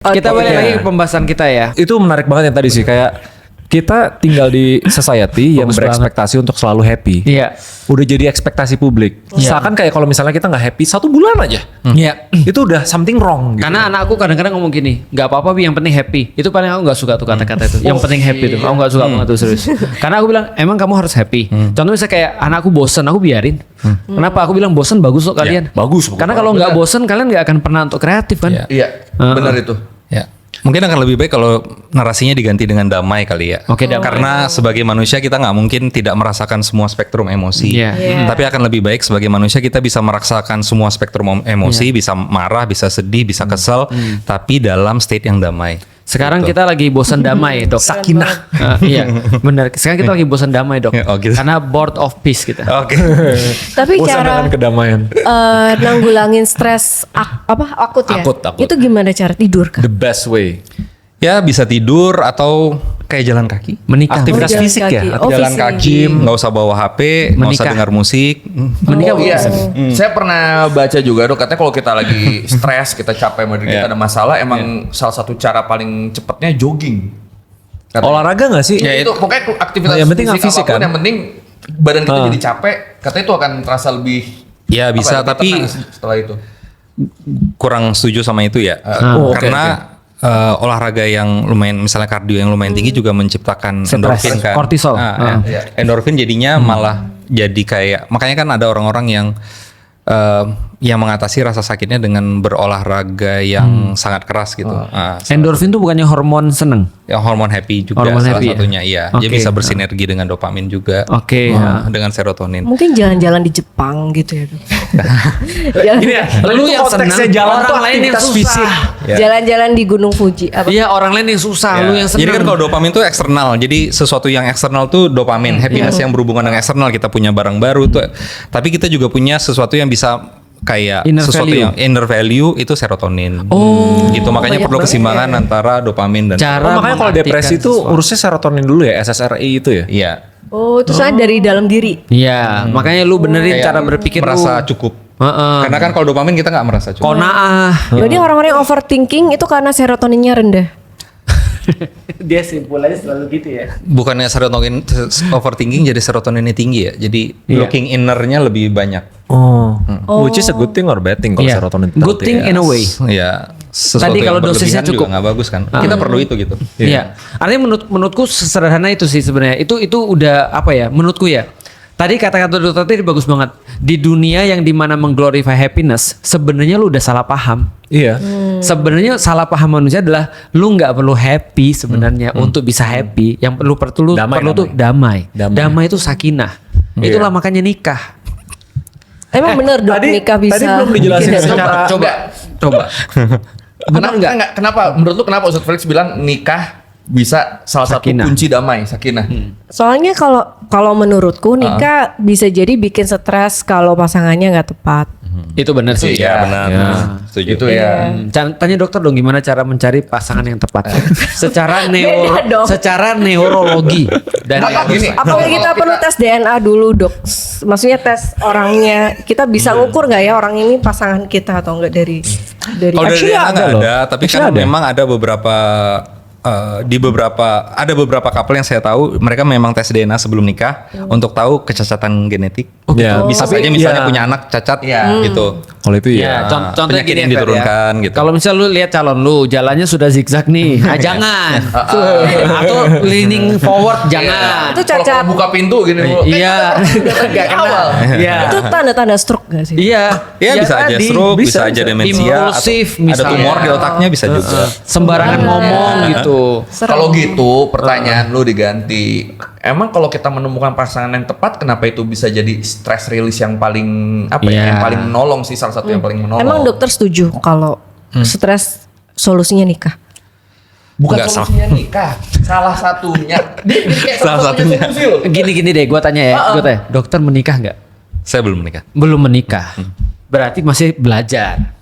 Kita balik lagi ke pembahasan kita ya. Itu menarik banget yang tadi sih, kayak kita tinggal di society yang berekspektasi untuk selalu happy. Iya. Udah jadi ekspektasi publik. Misalkan kayak kalau misalnya kita nggak happy 1 bulan aja, Iya. itu udah something wrong. Gitu. Karena anakku kadang-kadang ngomong gini, nggak apa-apa Bi, yang penting happy. Itu paling aku nggak suka tuh kata-kata itu. Yang penting happy tuh. Aku nggak suka banget tuh serius. Karena aku bilang emang kamu harus happy. Contoh misalnya kayak anakku bosen, aku biarin. Kenapa? Aku bilang bosen bagus kok kalian. bagus. Karena kalau nggak bosen kalian nggak akan pernah untuk kreatif kan. Iya, benar itu. Ya. Mungkin akan lebih baik kalau narasinya diganti dengan damai kali ya. Oke, damai. Karena sebagai manusia kita nggak mungkin tidak merasakan semua spektrum emosi. Iya. Tapi akan lebih baik sebagai manusia kita bisa merasakan semua spektrum emosi, bisa marah, bisa sedih, bisa kesel, tapi dalam state yang damai. Sekarang kita lagi bosan damai, Dok. Sakinah. Iya, benar. Sekarang kita lagi bosan damai, Dok. Oh, gitu. Karena bored of peace kita. Oke. Tapi Bosan cara dengan kedamaian. nanggulangin stres akut ya? Akut. Itu gimana cara tidur kan? The best way. Ya bisa tidur atau kayak jalan kaki. Menikah. Aktivitas jalan fisik ya. kaki. Jalan fisik. kaki, nggak usah bawa HP, nggak usah Menikah. dengar musik. Menikah Iya, bosan. saya pernah baca juga dok, katanya kalau kita lagi stres, kita capek, sama diri kita ada masalah, emang salah satu cara paling cepatnya jogging. Katanya. Olahraga nggak sih? Ya itu pokoknya aktivitas Yang penting fisik fisik apapun, kan? yang penting badan kita jadi capek, katanya itu akan terasa lebih. Ya bisa, lebih tapi tenang setelah itu. kurang setuju sama itu ya. oke, Karena olahraga yang lumayan, misalnya kardio yang lumayan tinggi juga menciptakan Stres, endorfin kan. kortisol. Endorfin jadinya malah jadi kayak, makanya kan ada orang-orang yang mengatasi rasa sakitnya dengan berolahraga yang sangat keras gitu. Endorfin tuh bukannya hormon seneng? Yang hormon happy juga Hormon salah happy ya? satunya, iya. Dia Oke. bisa bersinergi dengan dopamin juga. Oke. Dengan serotonin. Mungkin jalan-jalan di Jepang gitu ya. Dok. Jalan- Ini ya, Lu itu yang konteksnya senang, jalan orang tuh lain yang aktivitas susah. fisik. Ya. Jalan-jalan di Gunung Fuji apa? Iya, orang lain yang susah, Ya. lu yang seneng. Jadi kan kalau dopamin tuh eksternal. Jadi sesuatu yang eksternal tuh dopamin, happiness yang berhubungan dengan eksternal. Kita punya barang baru tuh. Tapi kita juga punya sesuatu yang bisa kayak Inner sesuatu value. yang inner value itu serotonin. Oh, gitu. Makanya banyak perlu banget keseimbangan antara dopamin dan Cara makanya kalau depresi itu mengartikan urusnya serotonin dulu ya, SSRI itu ya. iya. Oh, itu saya dari dalam diri. Iya, makanya lu benerin Kayak cara berpikir merasa lu. cukup. Heeh. Karena kan kalau dopamin kita nggak merasa cukup. Konaah. Jadi orang-orang yang overthinking itu karena serotoninnya rendah. Dia simpulannya selalu gitu ya. Bukannya serotonin overthinking jadi serotoninnya tinggi ya. Jadi looking innernya lebih banyak. Oh. Which is a good thing or bad thing kalau Iya. serotonin Good terlalu thing tinggi? in a way. Ya, sesuatu Tadi yang kalau dosisnya berlebihan cukup. juga nggak bagus kan. Kita perlu itu gitu. Iya. Artinya menurutku sesederhana itu sih sebenarnya. Itu udah apa ya? Menurutku ya. Tadi kata-kata dokter tadi bagus banget. Di dunia yang dimana mengglorify happiness, sebenarnya lu udah salah paham. Iya. Sebenarnya salah paham manusia adalah lu nggak perlu happy sebenarnya untuk bisa happy. Yang perlu Damai, tuh damai. Damai. Damai itu sakinah. Itulah makanya nikah. Emang bener dok nikah bisa. Tadi belum dijelasin bikin- secara Coba. Kenapa menurut lu kenapa Ustadz Felix bilang nikah bisa salah Sakinah. satu kunci damai, sakinah? Soalnya kalau menurutku nikah bisa jadi bikin stres kalau pasangannya nggak tepat. Itu benar sih. Iya benar. Setuju. Itu ya. Tanya dokter dong gimana cara mencari pasangan yang tepat secara Beda dong. secara neurologi dan Gini, Apakah kita perlu tes DNA dulu dok? Maksudnya tes orangnya, kita bisa ngukur nggak ya orang ini pasangan kita atau enggak dari Kalau dari Actually DNA ada nggak loh. ada, tapi Actually kan ada. memang ada beberapa couple yang saya tahu mereka memang tes DNA sebelum nikah untuk tahu kecacatan genetik. Ya, Bisa tapi saja misalnya ya. punya anak cacat gitu. Kalau itu Ya, ya. contohnya penyakit gini yang Fer, diturunkan gitu. Kalau misalnya lu lihat calon lu jalannya sudah zigzag nih, jangan. Atau leaning forward jangan. Itu Kalau cacat. buka pintu gini lu. Iya, nggak kena. Iya. Itu tanda-tanda stroke nggak sih? Iya. Ya bisa aja tadi. stroke, bisa aja demensia, Impulsif atau ada misalnya. tumor di otaknya bisa juga. Sembarangan ngomong gitu. Kalau gitu pertanyaan lu diganti. Emang kalau kita menemukan pasangan yang tepat, kenapa itu bisa jadi stress release yang paling apa Iya. ya? Yang paling menolong sih, salah satu yang paling menolong. Emang dokter setuju kalau stres solusinya nikah? Bukan Nggak solusinya nikah, salah satunya. Dia kayak Salah satunya. solusi loh. Gini deh, gua tanya ya, gua tanya, dokter menikah nggak? Saya belum menikah. Belum menikah. Berarti masih belajar.